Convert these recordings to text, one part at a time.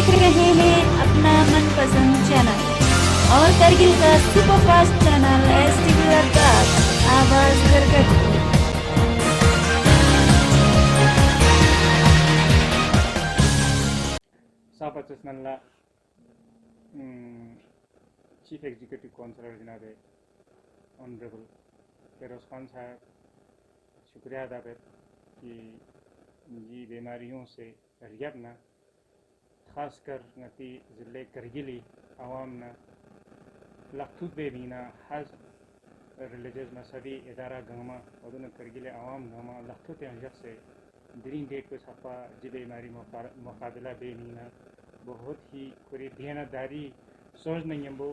देख रहे हैं अपना मनपसंद चैनल और करगिल का सुपरफास्ट चैनल STV अर्थात आवाज करगल। Sahabat Ismaillah, chief executive counsellor जनाब ऑनरेबल फेरोज खान साहब, शुक्रिया अदा कर कि ये बीमारियों से रियबना खासकर नती ज़िले करगिली आवाम न लखतुत बेबीना हज रिलीजियस मसदी इदारा गमा और करगिले आवाम गमा लखतुत अंजक से दिरीन डेट को छपा जी बीमारी मुकाबला बेनीना बहुत ही खुरी ध्यानदारी सोच नहीं यंबो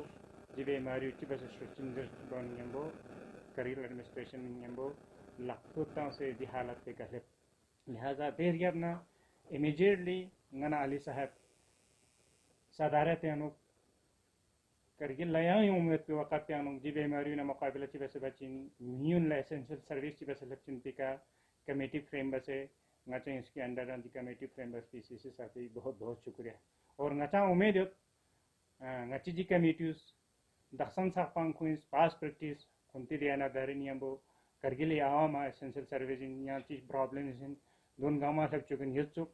जी बीमारी उच्च बस चिंदर बन यंबो करगिल एडमिनिस्ट्रेशन यंबो लखतुत से जी हालत पे कहले लिहाजा देर यबना immediately ngana Ali sahab sadarate anu Kargil लाया उम्मीद पे वक़्त पे अनु जी बीमारी ना मुकाबला ची बस बचिन न्यून लाइसेंशियल सर्विस ची बस लक्षण पिका कमेटी फ्रेम बसे ngaca इसके अंडर दी कमेटी फ्रेम बस पीसीसी साथी बहुत बहुत शुक्रिया और ngaca उम्मीद है ngaci जी कमेटीज दक्षिण सापांग क्वींस पास प्रैक्टिस कुंती दियाना दारिन यंबो करगिल आवाम एसेंशियल सर्विस यहाँ चीज प्रॉब्लम्स इन दोन गामा सब चुकन युचुक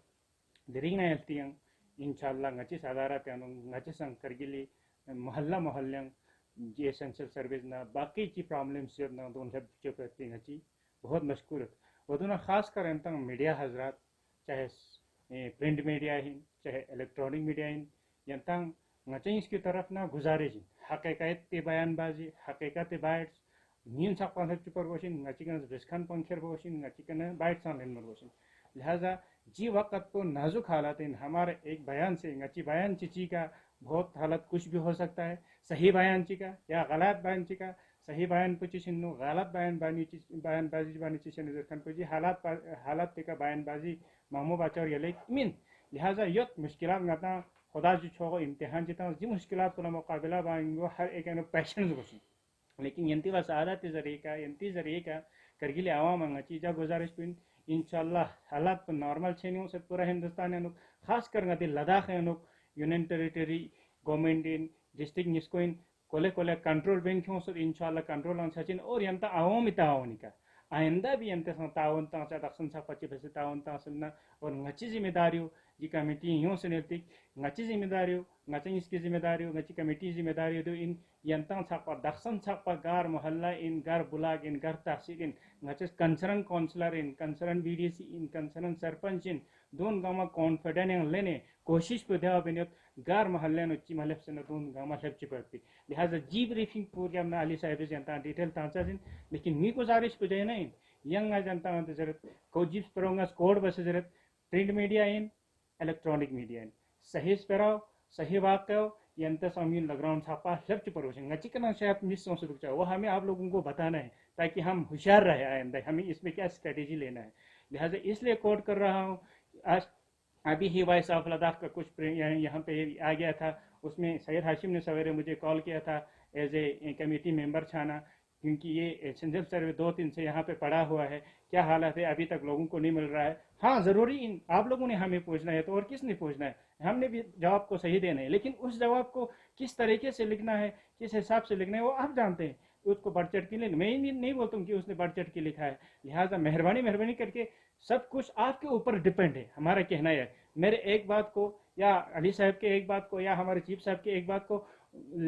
दिरिंग ना यल्तियं इंशाल्लाह ngaci सादारा ते अनु ngaci संग करगिली मोहल्ला मोहल्लंग जी एसेंशियल सर्विस ना बाकी की प्रॉब्लम्स जब ना दोन सब जो करते हैं ngaci बहुत मशकूर है वो दोनों खास कर अंतंग मीडिया हजरात चाहे प्रिंट मीडिया ही चाहे इलेक्ट्रॉनिक मीडिया ही यंतंग ngaci इसकी तरफ ना गुजारिश हकीकत ते बयानबाजी हकीकत बाइट्स नीन सापान सब चुपर वशिन ngaci का रिस्कन पंखर वशिन ngaci का बाइट्स आन लेन वशिन लिहाजा जी वक़्त को नाजुक हालात इन हमारे एक बयान से ngaci बयान चिची का बहुत हालत कुछ भी हो सकता है सही बयान ची का या गलत बयान ची का सही बयान पुचिशिनु गलत बयानबाजी बानी चिशन रिस्कन पुची हालत का बयानबाजी मामू बाचर यले मिन लिहाजा यत मुश्किलात ngata खुदा जी छोगो इम्तिहान जिता जी मुश्किलात को मुकाबला बांगो हर एक ने पैशन गुसी लेकिन यंती वा सादत जरिए का करगिल आवाम ngaci जा गुजारिश पिन इंशाल्लाह हालात तो नॉर्मल छेनियों से पूरा हिंदुस्तान है खास कर गति लद्दाख है यूनियन टेरिटरी गवर्नमेंट इन डिस्ट्रिक्ट निस्को इन कोले कोले कंट्रोल बैंक हो सर इंशाल्लाह कंट्रोल ऑन सचिन और यंता आवाम इतावनी का आइंदा भी यंते तावन ता दक्षिण सा पच्ची बसे तावन ता सुनना और ngaci जिम्मेदारियों जी कमेटी यूं से नेती ngaci जिम्मेदारियों ngaci इसकी जिम्मेदारियों ngaci कमेटी जिम्मेदारियों तो इन यंता छापा दक्षिण छापा गार मोहल्ला इन गार बुलाग इन गार तहसील इन ngaci कंसर्न काउंसलर इन कंसर्न बीडीसी इन कंसर्न सरपंच इन दोन गामा कॉन्फिडेंस लेने कोशिश पे देवा बिनियत गार मोहल्ले नुच्ची महलब से दोन गामा सब चिपकती लिहाजा जी ब्रीफिंग प्रोग्राम ना अली साहब जनता डिटेल तांचा दिन लेकिन मी गुजारिश पे जाए नहीं यंग जनता अंत जरूरत कोजिस परोंगा कोड बस जरूरत प्रिंट मीडिया इन इलेक्ट्रॉनिक मीडिया इन सही स्पेराव सही वाक्य यंत्र सामीन ग्राउंड छापा सब चिपरोशन ngaci का शायद मिस हो सकता है वो हमें आप लोगों को बताना है ताकि हम होशियार रहे आइंदा हमें इसमें क्या स्ट्रेटेजी लेना है लिहाजा इसलिए कोड कर रहा हूँ आज अभी ही वॉइस ऑफ लद्दाख का कुछ यहाँ पे आ गया था उसमें सैयद हाशिम ने सवेरे मुझे कॉल किया था एज ए कमेटी मेंबर छाना क्योंकि ये एसेंशियल सर्विस 2-3 से यहाँ पे पड़ा हुआ है क्या हालत है अभी तक लोगों को नहीं मिल रहा है हाँ ज़रूरी आप लोगों ने हमें पूछना है तो और किसने पूछना है हमने भी जवाब को सही देना है लेकिन उस जवाब को किस तरीके से लिखना है किस हिसाब से लिखना है वो आप जानते हैं उसको बढ़ चढ़ के मैं नहीं बोलता हूँ कि उसने बढ़ चढ़ के लिखा है लिहाजा मेहरबानी करके सब कुछ आपके ऊपर डिपेंड है हमारा कहना है मेरे एक बात को या अली साहब के एक बात को या हमारे चीफ साहब के एक बात को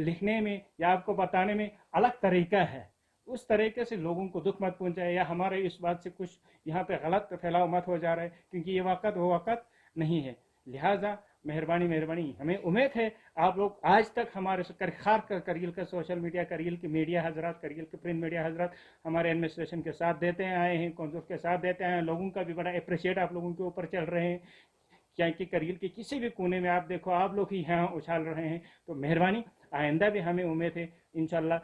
लिखने में या आपको बताने में अलग तरीका है उस तरीके से लोगों को दुख मत पहुंचाए या हमारे इस बात से कुछ यहाँ पे गलत फैलाव मत हो जा रहा है क्योंकि ये वक़्त वो वक़्त नहीं है लिहाजा मेहरबानी हमें उम्मीद है आप लोग आज तक हमारे खार करगिल का सोशल मीडिया करगिल की मीडिया हजरात करगिल के प्रिंट मीडिया हजरात हमारे एडमिनिस्ट्रेशन के साथ देते आए हैं कौंसिल के साथ देते आए हैं लोगों का भी बड़ा अप्रिशिएट आप लोगों के ऊपर चल रहे हैं क्या कि करगिल के किसी भी कोने में आप देखो आप लोग ही यहाँ उछाल रहे हैं तो मेहरबानी आइंदा भी हमें उम्मीद है इंशाल्लाह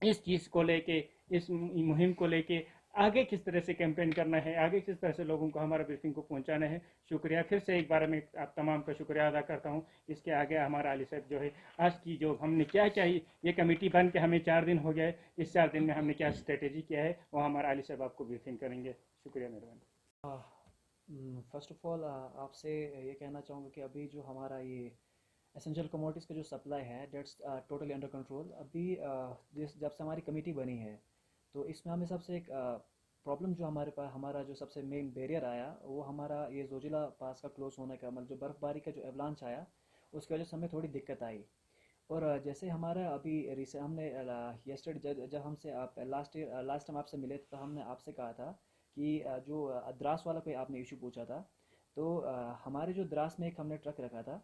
इस चीज़ को लेके इस मुहिम को लेके आगे किस तरह से कैंपेन करना है आगे किस तरह से लोगों को हमारा ब्रीफिंग को पहुंचाना है शुक्रिया फिर से एक बार मैं आप तमाम का शुक्रिया अदा करता हूं इसके आगे हमारा अली साहब जो है आज की जो हमने क्या ये कमेटी बन के हमें 4 दिन हो गए इस 4 दिन में हमने क्या स्ट्रेटेजी किया है वो हमारा अली साहब आपको ब्रीफिंग करेंगे शुक्रिया मेहरबानी फर्स्ट ऑफ ऑल आपसे ये कहना चाहूँगा कि अभी जो हमारा ये एसेंशियल कमोडिटीज़ का जो सप्लाई है डेट्स टोटली अंडर कंट्रोल। अभी जिस जब से हमारी कमेटी बनी है तो इसमें हमें सबसे एक प्रॉब्लम जो हमारे पास हमारा जो सबसे मेन बैरियर आया वो हमारा ये जोजिला पास का क्लोज होने का, मतलब जो बर्फ़बारी का जो एवलांच आया उसकी वजह से हमें थोड़ी दिक्कत आई। और जैसे हमारा अभी रिसेंट हमने यस्टरडे जब हमसे आप लास्ट टाइम आपसे मिले तो हमने आपसे कहा था कि जो द्रास वाला कोई आपने इशू पूछा था, तो हमारे जो द्रास में एक हमने ट्रक रखा था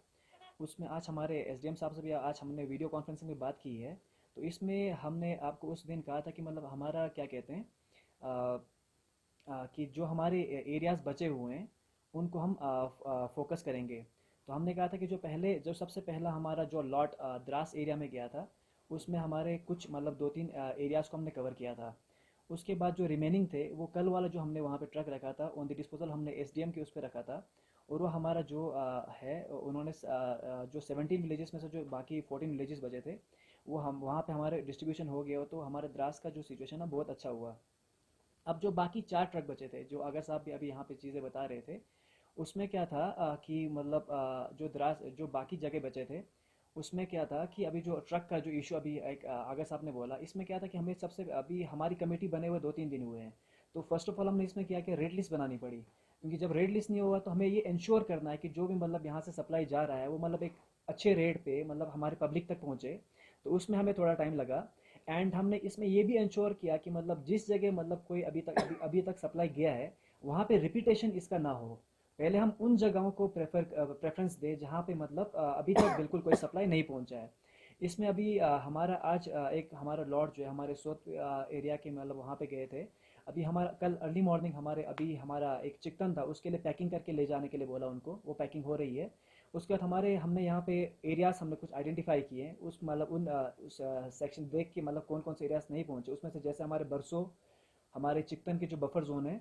उसमें आज हमारे एसडीएम साहब से भी आज हमने वीडियो कॉन्फ्रेंसिंग में बात की है। तो इसमें हमने आपको उस दिन कहा था कि मतलब हमारा क्या कहते हैं कि जो हमारे एरियाज़ बचे हुए हैं उनको हम फोकस करेंगे। तो हमने कहा था कि जो सबसे पहला हमारा जो लॉट द्रास एरिया में गया था उसमें हमारे कुछ मतलब 2-3 एरियाज़ को हमने कवर किया था। उसके बाद जो रिमेनिंग थे वो कल वाला जो हमने वहाँ पे ट्रक रखा था ऑन द डिस्पोजल हमने एसडीएम के उस पर रखा था। और वो हमारा जो है उन्होंने जो 17 विलेजेस में से जो बाकी 14 विलेजेस बचे थे वो हम वहाँ पे हमारे डिस्ट्रीब्यूशन हो गया। तो हमारे द्रास का जो सिचुएशन है बहुत अच्छा हुआ। अब जो बाकी 4 ट्रक बचे थे जो अगर साहब भी अभी यहाँ पे चीज़ें बता रहे थे उसमें क्या था कि मतलब जो द्रास जो बाकी जगह बचे थे उसमें क्या था कि अभी जो ट्रक का जो इशू अभी एक आगा साहब ने बोला इसमें क्या था कि हमें सबसे अभी हमारी कमेटी बने हुए 2-3 दिन हुए हैं। तो फर्स्ट ऑफ ऑल हमने इसमें क्या कि रेड लिस्ट बनानी पड़ी, क्योंकि जब रेड लिस्ट नहीं होगा तो हमें ये इंश्योर करना है कि जो भी मतलब यहाँ से सप्लाई जा रहा है वो मतलब एक अच्छे रेट पे मतलब हमारे पब्लिक तक पहुँचे। तो उसमें हमें थोड़ा टाइम लगा। एंड हमने इसमें ये भी इंश्योर किया कि मतलब जिस जगह मतलब कोई अभी तक सप्लाई गया है वहाँ पे रिपीटेशन इसका ना हो। पहले हम उन जगहों को प्रेफरेंस दें जहाँ पे मतलब अभी तक बिल्कुल कोई सप्लाई नहीं पहुँचा है। इसमें अभी हमारा आज एक हमारा लॉट जो है हमारे साउथ एरिया के मतलब वहाँ पे गए थे। अभी हमारा कल अर्ली मॉर्निंग हमारे अभी हमारा एक चिकन था उसके लिए पैकिंग करके ले जाने के लिए बोला उनको, वो पैकिंग हो रही है। उसके बाद हमने यहाँ पे एरियाज़ हमने कुछ आइडेंटिफाई किए हैं उस मतलब उस सेक्शन देख के मतलब कौन कौन से एरियाज़ नहीं पहुँचे उसमें से, जैसे हमारे बरसों हमारे चिकन के जो बफर जोन है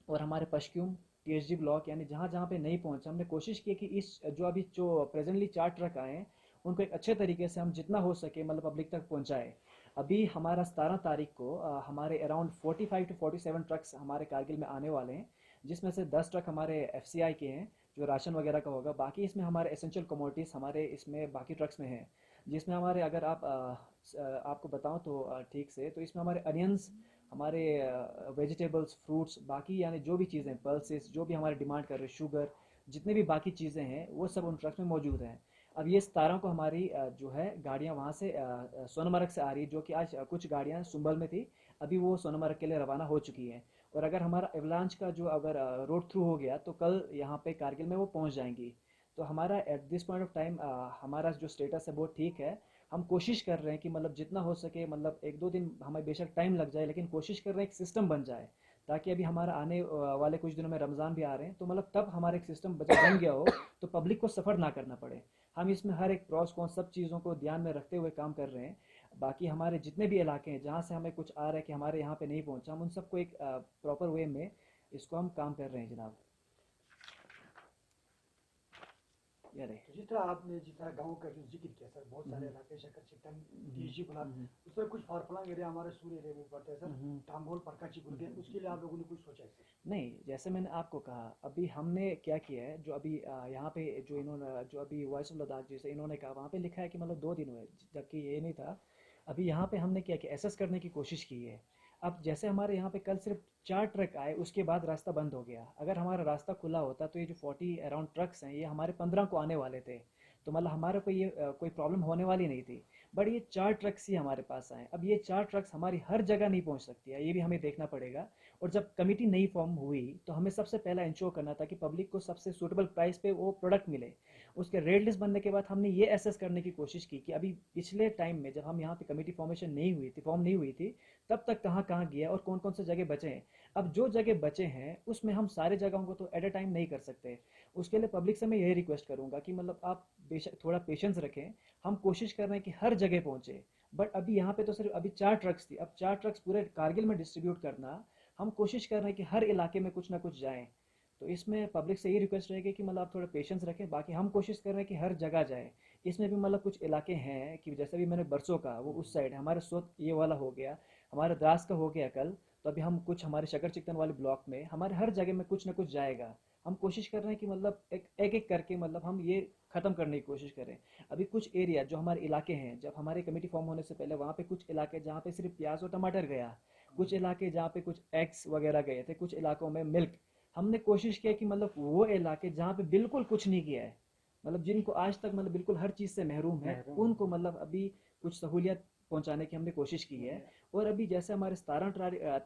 और हमारे पश्क्यूम टीएचडी ब्लॉक यानी जहाँ जहाँ पे नहीं पहुँचा हमने कोशिश की कि इस जो प्रेजेंटली 4 ट्रक आए हैं उनको एक अच्छे तरीके से हम जितना हो सके मतलब पब्लिक तक पहुँचाए। अभी हमारा 17 तारीख को हमारे अराउंड 45 to 47 ट्रक्स हमारे कारगिल में आने वाले हैं, जिसमें से 10 ट्रक हमारे एफसीआई के हैं जो राशन वगैरह का होगा। बाकी इसमें हमारे एसेंशियल कमोडिटीज़ हमारे इसमें बाकी ट्रक्स में हैं, जिसमें हमारे अगर आपको बताऊं तो ठीक से तो इसमें हमारे अनियंस हमारे वेजिटेबल्स फ्रूट्स बाकी यानी जो भी चीज़ें पल्सेस जो भी हमारे डिमांड कर रहे हैं शुगर जितने भी बाकी चीज़ें हैं वो सब उन ट्रक्स में मौजूद हैं। अब ये 17 को हमारी जो है गाड़ियाँ वहाँ से सोनमर्ग से आ रही है, जो कि आज कुछ गाड़ियाँ सुंबल में थी अभी वो सोनमर्ग के लिए रवाना हो चुकी हैं। और अगर हमारा एवलांच का जो अगर रोड थ्रू हो गया तो कल यहाँ पे कारगिल में वो पहुँच जाएंगी। तो हमारा at this point of time हमारा जो स्टेटस है वो ठीक है। हम कोशिश कर रहे हैं कि मतलब जितना हो सके मतलब 1-2 दिन हमें बेशक टाइम लग जाए लेकिन कोशिश कर रहे हैं एक सिस्टम बन जाए, ताकि अभी हमारा आने वाले कुछ दिनों में रमज़ान भी आ रहे हैं तो मतलब तब हमारा एक सिस्टम बन गया हो तो पब्लिक को सफ़र ना करना पड़े। हम इसमें हर एक प्रॉस कॉन सब चीज़ों को ध्यान में रखते हुए काम कर रहे हैं। बाकी हमारे जितने भी इलाके हैं जहाँ से हमें कुछ आ रहा है कि हमारे यहाँ पे नहीं पहुँचा हम उन सबको एक प्रॉपर वे में इसको हम काम कर रहे हैं जनाब। यार तो जिस तरह आपने जिस तरह गाँव का जो जिक्र किया सर, बहुत सारे इलाके शक्कर चिकन डीजी ब्लॉक उसमें कुछ फारफलंग एरिया हमारे सूर्य एरिया में पड़ते हैं सर, टांगोल परकाची गुर्गे, उसके लिए आप लोगों ने कुछ सोचा है सर? नहीं, जैसे मैंने आपको कहा अभी हमने क्या किया है जो अभी यहाँ पे जो अभी वॉइस ऑफ लद्दाख जैसे इन्होंने कहा वहाँ पे लिखा है कि मतलब 2 दिन हुए, जबकि ये नहीं था। अभी यहाँ पे हमने क्या किया एसेस करने की कोशिश की है। अब जैसे हमारे यहाँ पे कल सिर्फ 4 ट्रक आए उसके बाद रास्ता बंद हो गया। अगर हमारा रास्ता खुला होता तो ये जो 40 अराउंड ट्रक्स हैं ये हमारे 15 को आने वाले थे, तो मतलब हमारा कोई प्रॉब्लम होने वाली नहीं थी। बट ये 4 ट्रक्स ही हमारे पास आए। अब ये 4 ट्रक्स हमारी हर जगह नहीं पहुँच सकती है, ये भी हमें देखना पड़ेगा। और जब कमिटी नई फॉर्म हुई तो हमें सबसे पहला इंश्योर करना था कि पब्लिक को सबसे सूटेबल प्राइस पे वो प्रोडक्ट मिले। उसके रेड लिस्ट बनने के बाद हमने ये एसेस करने की कोशिश की कि अभी पिछले टाइम में जब हम यहाँ पे कमेटी फॉर्म नहीं हुई थी तब तक कहाँ कहाँ गया और कौन कौन से जगह बचे हैं। अब जो जगह बचे हैं उसमें हम सारे जगहों को तो एट अ टाइम नहीं कर सकते। उसके लिए पब्लिक से मैं यही रिक्वेस्ट करूँगा कि मतलब आप बेशक थोड़ा पेशेंस रखें। हम कोशिश कर रहे हैं कि हर जगह पहुँचे, बट अभी यहाँ पे तो सिर्फ अभी 4 ट्रक्स थी। अब 4 ट्रक्स पूरे कारगिल में डिस्ट्रीब्यूट करना, हम कोशिश कर रहे हैं कि हर इलाके में कुछ ना कुछ जाए। तो इसमें पब्लिक से ये रिक्वेस्ट रहेगी कि मतलब आप थोड़ा पेशेंस रखें। बाकी हम कोशिश कर रहे हैं कि हर जगह जाए। इसमें भी मतलब कुछ इलाके हैं कि जैसे भी मैंने बरसों का वो उस साइड हमारे सोत ये वाला हो गया, हमारे द्रास का हो गया कल। तो अभी हम कुछ हमारे शकर चिकन वाले ब्लॉक में हमारे हर जगह में कुछ ना कुछ जाएगा। हम कोशिश कर रहे हैं कि मतलब एक एक करके मतलब हम ये ख़त्म करने की कोशिश करें। अभी कुछ एरिया जो हमारे इलाके हैं, जब हमारे कमेटी फॉर्म होने से पहले वहाँ पे कुछ इलाके जहाँ पे सिर्फ प्याज और टमाटर गया, कुछ इलाके जहाँ पे कुछ एग्स वगैरह गए थे, कुछ इलाकों में मिल्क। हमने कोशिश किया कि मतलब वो इलाके जहाँ पे बिल्कुल कुछ नहीं किया है, मतलब जिनको आज तक मतलब बिल्कुल हर चीज़ से महरूम है, महरूम। उनको मतलब अभी कुछ सहूलियत पहुंचाने की हमने कोशिश की है। और अभी जैसे हमारे 17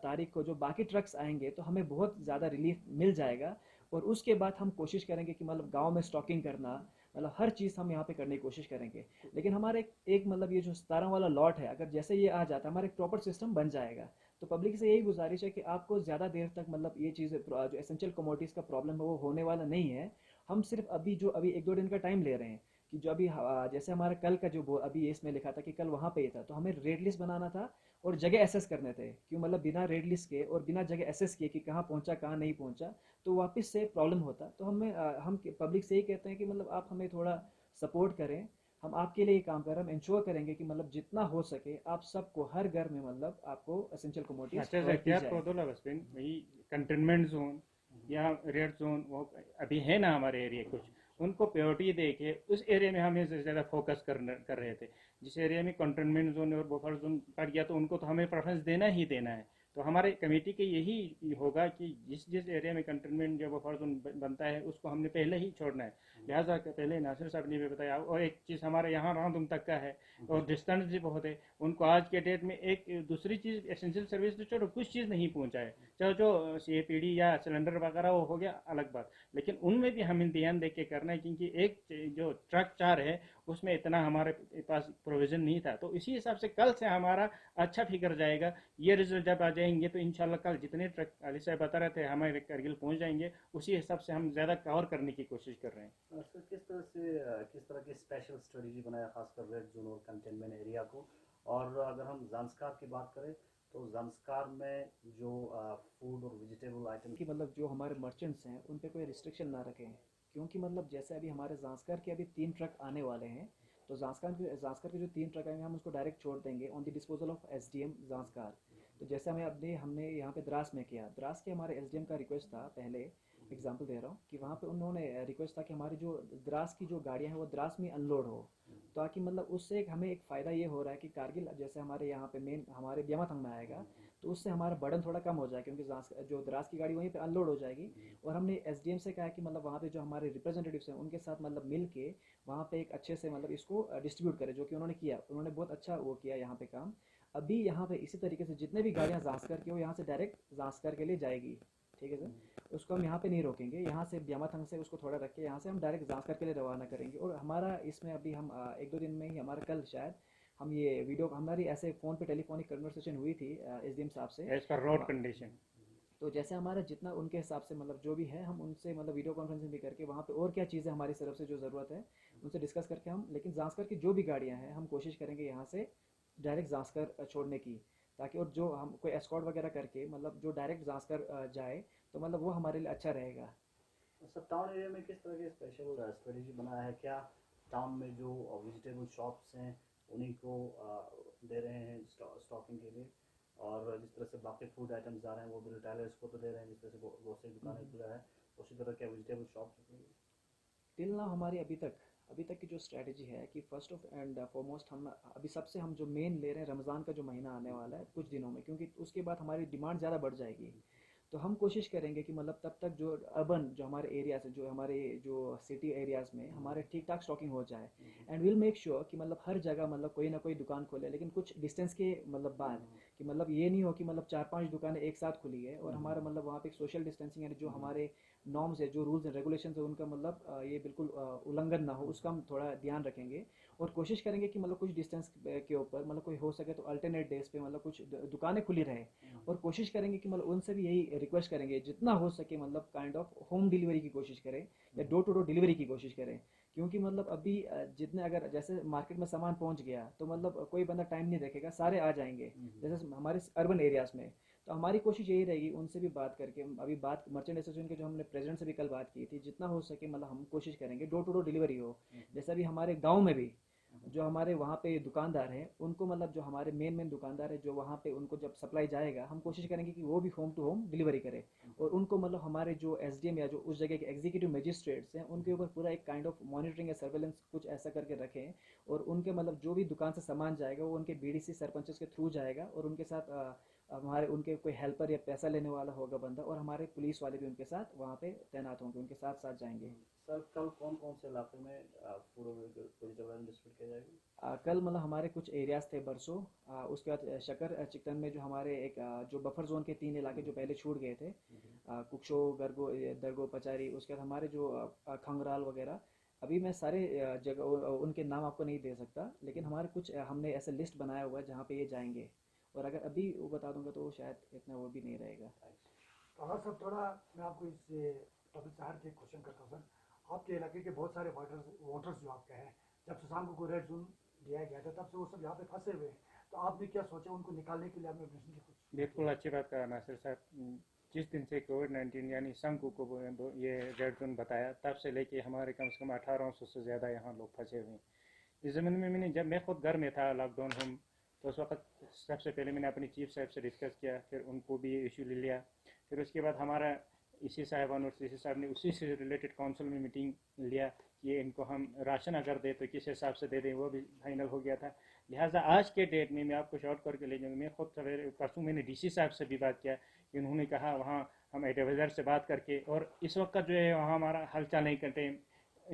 तारीख को जो बाकी ट्रक्स आएंगे तो हमें बहुत ज़्यादा रिलीफ मिल जाएगा। और उसके बाद हम कोशिश करेंगे कि मतलब गांव में स्टॉकिंग करना, मतलब हर चीज़ हम यहाँ पे करने की कोशिश करेंगे। लेकिन हमारे एक मतलब ये जो 17 वाला लॉट है, अगर जैसे ये आ जाता है हमारे एक प्रॉपर सिस्टम बन जाएगा। तो पब्लिक से यही गुजारिश है कि आपको ज़्यादा देर तक मतलब ये चीज़ जो एसेंशियल कमोडिटीज़ का प्रॉब्लम है वो होने वाला नहीं है। हम सिर्फ अभी 1-2 दिन का टाइम ले रहे हैं कि जो अभी जैसे हमारा कल का जो अभी इसमें लिखा था कि कल वहाँ पे ये था, तो हमें रेड लिस्ट बनाना था और जगह एसेस करने थे। क्यों, मतलब बिना रेड लिस्ट के और बिना जगह एसेस किए कि कहाँ पहुँचा कहाँ नहीं पहुँचा तो वापस से प्रॉब्लम होता। तो हम पब्लिक से ही कहते हैं कि मतलब आप हमें थोड़ा सपोर्ट करें, हम आपके लिए ही काम कर रहे हैं। हम इंश्योर करेंगे कि मतलब जितना हो सके आप सबको हर घर में मतलब आपको एसेंशियल कमोडिटीज अच्छा प्रोवाइड की क्या जाए। प्रोदोला बसपिन वही कंटेनमेंट जोन या रेड जोन वो अभी है ना हमारे एरिया कुछ, उनको प्रायोरिटी दे के उस एरिया में हमें ज़्यादा फोकस कर रहे थे। जिस एरिया में कंटेनमेंट जोन और बफर जोन पड़ गया तो उनको तो हमें प्रेफरेंस देना ही देना है। तो हमारे कमेटी के यही होगा कि जिस जिस एरिया में कंटेनमेंट या बफर जोन बनता है उसको हमने पहले ही छोड़ना है। लिहाजा पहले नासिर साहब ने भी बताया। और एक चीज़ हमारे यहाँ रामदुम तक का है और डिस्टेंस भी बहुत है, उनको आज के डेट में एक दूसरी चीज़ एसेंशियल सर्विस तो छोड़ो कुछ चीज़ नहीं पहुँचा है। चाहे जो CAPD या सिलेंडर वगैरह वो हो गया अलग बात, लेकिन उनमें भी हमें ध्यान दे के करना है क्योंकि एक जो ट्रक 4 है उसमें इतना हमारे पास प्रोविज़न नहीं था। तो इसी हिसाब से कल से हमारा अच्छा फिगर जाएगा। ये रिजल्ट जब आ जाएंगे तो इंशाल्लाह कल जितने ट्रक अली साहब बता रहे थे हमारे करगिल पहुंच जाएंगे, उसी हिसाब से हम ज़्यादा कवर करने की कोशिश कर रहे हैं। सर किस तरह की स्पेशल स्ट्रेटजी बनाया खासकर रेड जोन और कंटेनमेंट एरिया को? और अगर हम ज़ांस्कार की बात करें तो ज़ांस्कार में जो फूड और वेजिटेबल आइटम कि मतलब जो हमारे मर्चेंट्स हैं उन पे कोई रिस्ट्रिक्शन ना रखें। क्योंकि मतलब जैसे अभी हमारे ज़ांस्कर के अभी 3 ट्रक आने वाले हैं, तो ज़ांस्कर के जो 3 ट्रक आएंगे हम उसको डायरेक्ट छोड़ देंगे on the disposal of SDM Zanskar. तो जैसे हमने यहाँ पे द्रास में किया, द्रास के हमारे SDM का रिक्वेस्ट था, पहले एग्जांपल दे रहा हूँ कि वहाँ पे उन्होंने रिक्वेस्ट था कि हमारी जो द्रास की जो गाड़ियाँ हैं वो द्रास में अनलोड हो, ताकि मतलब उससे हमें एक फ़ायदा ये हो रहा है कि कारगिल जैसे हमारे यहाँ पे मेन हमारे ब्यामाथंग में आएगा तो उससे हमारा बर्डन थोड़ा कम हो जाए, क्योंकि जो द्रास की गाड़ी वहीं पे अनलोड हो जाएगी। और हमने SDM से कहा कि मतलब वहाँ पे जो हमारे रिप्रेजेंटेटिव्स हैं उनके साथ मतलब मिल के वहाँ पे एक अच्छे से मतलब इसको डिस्ट्रीब्यूट करें, जो कि उन्होंने किया। उन्होंने बहुत अच्छा वो किया यहाँ पे काम। अभी यहाँ पे इसी तरीके से जितने भी गाड़ियाँ ज़ांस्कर की वो यहाँ से डायरेक्ट ज़ांस्कर के लिए जाएगी, ठीक है सर। उसको हम यहाँ पे नहीं रोकेंगे, यहाँ से ब्यामाथंग से उसको थोड़ा रख के यहाँ से हम डायरेक्ट ज़ांस्कर के लिए रवाना करेंगे। और हमारा इसमें अभी हम 1-2 दिन में ही हमारा कल शायद हम ये वीडियो हमारी ऐसे फ़ोन पे टेलीफोनिक कन्वर्सेशन हुई थी SDM साहब से। एज पर रोड कंडीशन तो जैसे हमारा जितना उनके हिसाब से मतलब जो भी है हम उनसे मतलब वीडियो कॉन्फ्रेंसिंग भी करके वहाँ पे और क्या चीज़ें हमारी तरफ से जो ज़रूरत है उनसे डिस्कस करके हम, लेकिन ज़ांस्कर की जो भी गाड़ियाँ हैं हम कोशिश करेंगे यहाँ से डायरेक्ट ज़ांस्कर छोड़ने की, ताकि और जो हम कोई एस्कॉर्ट वगैरह करके मतलब जो डायरेक्ट ज़ांस्कर जाए तो मतलब वो हमारे लिए अच्छा रहेगा। सब टाउन एरिया में किस तरह की स्पेशल स्ट्रेटजी बनाया है? क्या टाउन में जो वेजिटेबल शॉप्स हैं उन्हीं को दे रहे हैं स्टॉकिंग के लिए? और जिस तरह से बाकी फूड आइटम्स आ रहे हैं वो भी रिटेलर्स को तो दे रहे हैं, जिस तरह से ग्रोसरी दुकानें खुला है, उसी तरह क्या वेजिटेबल शॉप्स? टिल ना हमारी अभी तक की जो स्ट्रैटेजी है कि फर्स्ट ऑफ एंड फॉरमोस्ट हम अभी सबसे हम जो मेन ले रहे हैं रमज़ान का जो महीना आने वाला है कुछ दिनों में, क्योंकि उसके बाद हमारी डिमांड ज़्यादा बढ़ जाएगी। तो हम कोशिश करेंगे कि मतलब तब तक जो अर्बन जो हमारे एरियाज है, जो हमारे जो सिटी एरियाज़ में हमारे ठीक ठाक स्टॉकिंग हो जाए। एंड विल मेक श्योर कि मतलब हर जगह मतलब कोई ना कोई दुकान खोले, लेकिन कुछ डिस्टेंस के मतलब बाद, कि मतलब ये नहीं हो कि मतलब 4-5 दुकानें एक साथ खुली है और हमारा मतलब वहाँ पे एक सोशल डिस्टेंसिंग यानी जो हमारे नॉर्म्स है, जो रूल्स एंड रेगुलेशंस है उनका मतलब ये बिल्कुल उल्लंघन ना हो, उसका हम थोड़ा ध्यान रखेंगे। और कोशिश करेंगे कि मतलब कुछ डिस्टेंस के ऊपर मतलब कोई हो सके तो अल्टरनेट डेज पे मतलब कुछ दुकानें खुली रहे। और कोशिश करेंगे कि मतलब उनसे भी यही रिक्वेस्ट करेंगे जितना हो सके मतलब काइंड ऑफ होम डिलीवरी की कोशिश करें या डोर टू डोर डिलीवरी की कोशिश करें। क्योंकि मतलब अभी जितने अगर जैसे मार्केट में सामान पहुंच गया तो मतलब कोई बंदा टाइम नहीं रखेगा, सारे आ जाएंगे जैसे हमारे अर्बन एरियाज़ में। तो हमारी कोशिश यही रहेगी उनसे भी बात करके, अभी बात मर्चेंट एसोसिएशन के जो हमने प्रेसिडेंट से भी कल बात की थी, जितना हो सके मतलब हम कोशिश करेंगे डोर टू डोर डिलीवरी हो। जैसे अभी हमारे गाँव में भी जो हमारे वहाँ पे दुकानदार हैं उनको मतलब जो हमारे मेन दुकानदार है जो वहाँ पे उनको जब सप्लाई जाएगा हम कोशिश करेंगे कि वो भी होम टू होम डिलीवरी करे और उनको मतलब हमारे जो एसडीएम या जो उस जगह के एग्जीक्यूटिव मजिस्ट्रेट्स हैं उनके ऊपर पूरा एक काइंड ऑफ मॉनिटरिंग या सर्वेलेंस कुछ ऐसा करके रखें और उनके मतलब जो भी दुकान से सामान जाएगा वो उनके बीडीसी सरपंचों के थ्रू जाएगा और उनके साथ हमारे उनके कोई हेल्पर या पैसा लेने वाला होगा बंदा और हमारे पुलिस वाले भी उनके साथ वहाँ पे तैनात होंगे, उनके साथ साथ जाएंगे। सर कल कौन कौन से इलाके में पूरा वेजिटेबल डिस्ट्रीब्यूट किया जाएगा? कल मतलब हमारे कुछ एरियाज थे बरसों, उसके बाद शकर चिकन में जो हमारे एक जो बफर जोन के 3 इलाके जो पहले छूट गए थे, कुक्षो दरगो पचारी, उसके बाद हमारे जो खंगराल वगैरह, अभी मैं सारे जगह उनके नाम आपको नहीं दे सकता लेकिन हमारे कुछ हमने ऐसे लिस्ट बनाया हुआ है जहाँ पे ये जाएंगे और अगर अभी वो बता दूंगा तो शायद इतना वो भी नहीं रहेगा। तो सर थोड़ा मैं आपको इस टॉपिक से हट के क्वेश्चन करता हूँ सर, आपके इलाके के बहुत सारे वोटर्स जो आपके हैं, जब सुशांत को रेड जोन दिया गया था तब से वो सब यहाँ पे फंसे हुए हैं, तो आपने क्या सोचा उनको निकालने के लिए? आपने कुछ बिल्कुल अच्छी बात कहा नासिर साहब। जिस दिन से कोविड-19 यानी शंकु को ये रेड जोन बताया तब से लेके हमारे कम से कम 1800 से ज़्यादा यहाँ लोग फंसे हुए हैं। इस ज़मीन में जब मैं खुद घर में था लॉकडाउन होम, तो उस वक्त सबसे पहले मैंने अपनी चीफ साहब से डिस्कस किया, फिर उनको भी ये इशू ले लिया, फिर उसके बाद हमारा इसी साहिबान और सीसी साहब ने उसी से रिलेटेड काउंसिल में मीटिंग लिया कि इनको हम राशन अगर दे तो किस हिसाब से दे दें, वो भी फाइनल हो गया था। लिहाजा आज के डेट में मैं आपको शॉर्ट करके ले जाऊँगा, मैं खुद सवेरे परसों मैंने डीसी साहब से भी बात किया कि उन्होंने कहा वहाँ हम एडवाइज़र से बात करके, और इस वक्त जो है वहाँ हमारा हलचल नहीं करते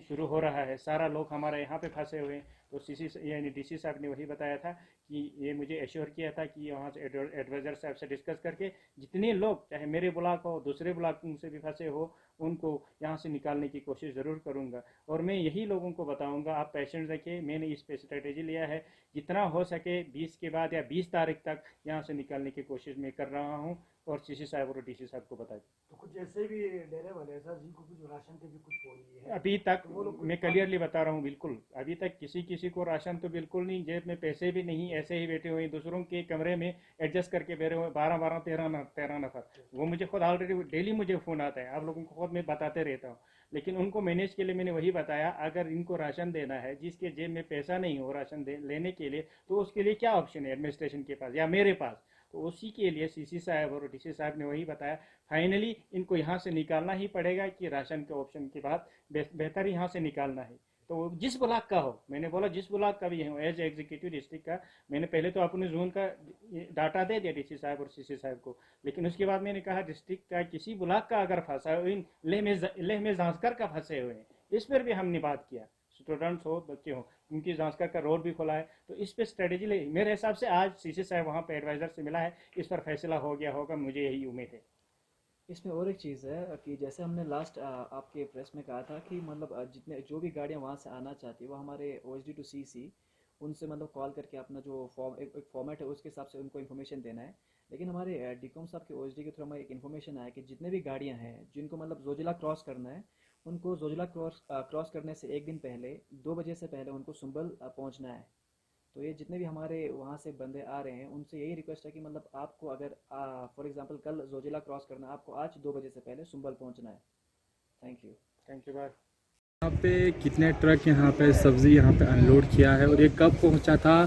शुरू हो रहा है, सारा लोग हमारे यहाँ पे फंसे हुए हैं। तो सीसी यानी डीसी साहब ने वही बताया था कि ये मुझे एश्योर किया था कि वहाँ से एडवाइज़र साहब से डिस्कस करके जितने लोग चाहे मेरे ब्लॉक हो दूसरे ब्लॉक से भी फंसे हो उनको यहाँ से निकालने की कोशिश ज़रूर करूँगा। और मैं यही लोगों को बताऊँगा, आप पेशेंस रखिए, मैंने इस पे स्ट्रेटेजी लिया है, जितना हो सके 20 के बाद या 20 तारीख तक यहाँ से निकालने की कोशिश मैं कर रहा हूँ और सीसी साहब और डीसी साहब को बता दें। तो कुछ ऐसे भी डेरे वाले सर जिनको कुछ राशन की भी कुछ बोली है अभी तक मैं क्लियरली बता रहा हूँ, बिल्कुल अभी तक किसी को राशन तो बिल्कुल नहीं, जेब में पैसे भी नहीं, ऐसे ही बैठे हुए दूसरों के कमरे में एडजस्ट करके बैठे हुए 12-13 नफर। वो मुझे खुद ऑलरेडी डेली मुझे फ़ोन आता है, आप लोगों को खुद मैं बताते रहता हूँ, लेकिन उनको मैनेज के लिए मैंने वही बताया, अगर इनको राशन देना है जिसके जेब में पैसा नहीं हो राशन लेने के लिए, तो उसके लिए क्या ऑप्शन है एडमिनिस्ट्रेशन के पास या मेरे पास, तो उसी के लिए सीसी साहब और डीसी साहब ने वही बताया फाइनली इनको यहाँ से निकालना ही पड़ेगा कि राशन के ऑप्शन के बाद बेहतर यहाँ से निकालना है। तो जिस ब्लॉक का हो, मैंने बोला जिस ब्लॉक का भी है एज एग्जीक्यूटिव डिस्ट्रिक्ट का, मैंने पहले तो अपने जोन का डाटा दे दिया डीसी साहब और सीसी साहब को, लेकिन उसके बाद मैंने कहा डिस्ट्रिक्ट का किसी ब्लॉक का अगर फंसा हो, इन लेह में जांचकर का फंसे हुए हैं, इस पर भी हमने बात किया, स्टूडेंट्स हो बच्चे हो उनकी जांचकर का रोल भी खोला है। तो इस पर स्ट्रेटेजी ले, मेरे हिसाब से आज सीसी साहब वहाँ पे एडवाइज़र से मिला है, इस पर फैसला हो गया होगा, मुझे यही उम्मीद है। इसमें और एक चीज़ है कि जैसे हमने लास्ट आपके प्रेस में कहा था कि मतलब जितने जो भी गाड़ियाँ वहाँ से आना चाहती है वो हमारे OSD to CC उनसे मतलब कॉल करके अपना जो एक फॉर्मेट है उसके हिसाब से उनको इन्फॉर्मेशन देना है। लेकिन हमारे डीकॉम साहब के OSD के थ्रू हमें एक इन्फॉर्मेशन आया कि जितने भी गाड़ियाँ हैं जिनको मतलब जोजिला क्रॉस करना है, उनको जोजिला क्रॉस करने से एक दिन पहले 2 बजे से पहले उनको सुंबल पहुँचना है। तो ये जितने भी हमारे वहाँ से बंदे आ रहे हैं उनसे यही रिक्वेस्ट है कि मतलब आपको अगर फॉर एग्जांपल कल जोजिला क्रॉस करना है, आपको आज 2 बजे से पहले सुंबल पहुँचना है। Thank you bye. यहाँ पे कितने ट्रक यहाँ पे सब्ज़ी यहाँ पे अनलोड किया है और ये कब पहुँचा था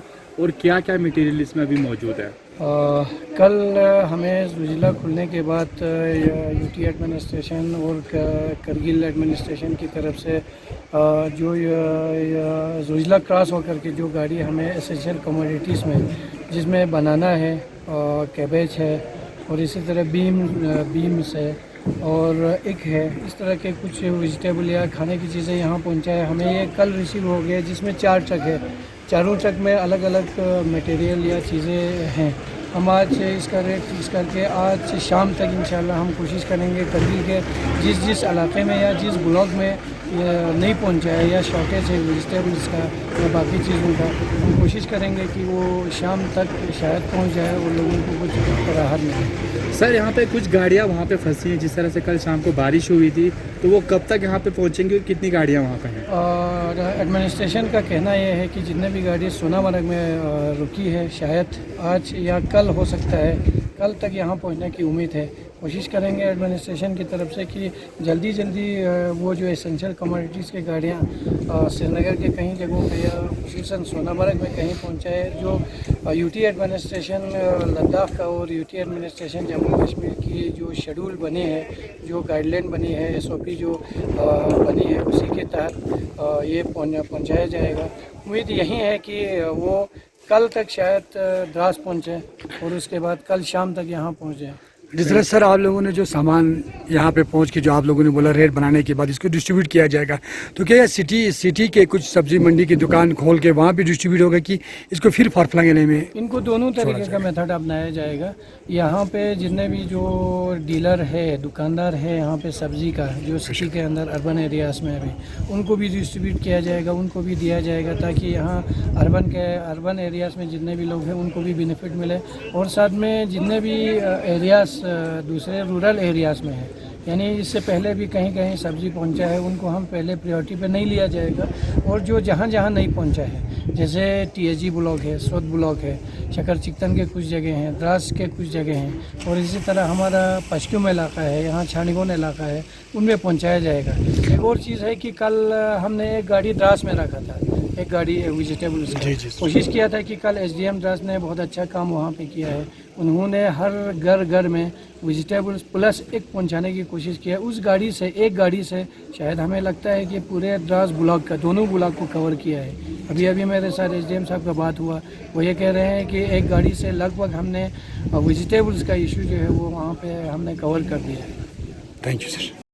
और क्या क्या मटेरियल इसमें अभी मौजूद है? कल हमें जोजिला खुलने के बाद यूटी एडमिनिस्ट्रेशन और करगिल एडमिनिस्ट्रेशन की तरफ से जो जोजिला क्रॉस होकर के जो गाड़ी हमें एसेंशियल कमोडिटीज़ में जिसमें बनाना है, कैबेज है और इसी तरह बीन्स है और एक है, इस तरह के कुछ वेजिटेबल या खाने की चीज़ें यहाँ पहुँचाए हमें। ये कल रिसीव हो गए जिसमें 4 ट्रक है, चारों ट्रक में अलग अलग मटेरियल या चीज़ें हैं। हम आज इसका रेट फिक्स करके आज शाम तक इंशाल्लाह हम कोशिश करेंगे करगिल के जिस इलाके में या जिस ब्लॉक में नहीं पहुंचा है या शॉर्टेज है वेजिटेबल्स का या बाकी चीज़ों का, हम कोशिश करेंगे कि वो शाम तक शायद पहुंच जाए और लोगों को कुछ राहत मिले। सर यहाँ पे कुछ गाड़ियाँ वहाँ पे फंसी हैं, जिस तरह से कल शाम को बारिश हुई थी, तो वो कब तक यहाँ पे पहुँचेंगी और कितनी गाड़ियाँ वहाँ पे हैं? और एडमिनिस्ट्रेशन का कहना यह है कि जितने भी गाड़ी सोनामर्ग में रुकी है शायद आज या कल हो सकता है, कल तक यहाँ पहुँचने की उम्मीद है। कोशिश करेंगे एडमिनिस्ट्रेशन की तरफ से कि जल्दी जल्दी वो जो एसेंशियल कमोडिटीज़ की गाड़ियाँ श्रीनगर के कई जगहों पे या खुसूसन सोनामर्ग में कहीं पहुँचाए। जो यूटी एडमिनिस्ट्रेशन लद्दाख का और यूटी एडमिनिस्ट्रेशन जम्मू कश्मीर की जो शेड्यूल बनी है, जो गाइडलाइन बनी है, एसओपी जो बनी है, उसी के तहत ये पहुँचाया जाएगा। उम्मीद यही है कि वो कल तक शायद द्रास पहुँचे और उसके बाद कल शाम तक यहाँ पहुँचे। जिस तरह सर आप लोगों ने जो सामान यहाँ पे पहुँच के जो आप लोगों ने बोला रेट बनाने के बाद इसको डिस्ट्रीब्यूट किया जाएगा, तो क्या सिटी के कुछ सब्जी मंडी की दुकान खोल के वहाँ भी डिस्ट्रीब्यूट होगा कि इसको फिर फारफला लेने में? इनको दोनों तरीके का मेथड अपनाया जाएगा। यहाँ पे जितने भी जो डीलर है, दुकानदार है यहाँ पे सब्जी का, जो सिटी के अंदर अर्बन एरियाज़ में अभी, उनको भी डिस्ट्रीब्यूट किया जाएगा, उनको भी दिया जाएगा ताकि यहाँ अर्बन एरियाज़ में जितने भी लोग हैं उनको भी बेनिफिट मिले। और साथ में जितने भी एरियाज़ दूसरे रूरल एरियाज़ में है, यानी इससे पहले भी कहीं कहीं सब्ज़ी पहुंचा है, उनको हम पहले प्रायोरिटी पे नहीं लिया जाएगा। और जो जहां जहां नहीं पहुंचा है, जैसे टीएजी ब्लॉक है, सोद ब्लॉक है, शकर चिकतन के कुछ जगह हैं, द्रास के कुछ जगह हैं, और इसी तरह हमारा पश्चिम इलाका है, यहाँ छानीगोन इलाका है, उनमें पहुँचाया जाएगा। एक और चीज़ है कि कल हमने एक गाड़ी द्रास में रखा था, एक गाड़ी वेजिटेबल्स की। कोशिश किया था कि कल एसडीएम द्रास ने बहुत अच्छा काम वहाँ पे किया है। उन्होंने हर घर में वेजिटेबल्स प्लस एक पहुँचाने की कोशिश की है। उस गाड़ी से, एक गाड़ी से शायद हमें लगता है कि पूरे द्रास ब्लॉक का, दोनों ब्लॉक को कवर किया है। अभी मेरे साथ एसडीएम साहब का बात हुआ, वो ये कह रहे हैं कि एक गाड़ी से लगभग हमने वेजिटेबल्स का इशू जो है वो वहाँ पे हमने कवर कर दिया है। Thank you sir.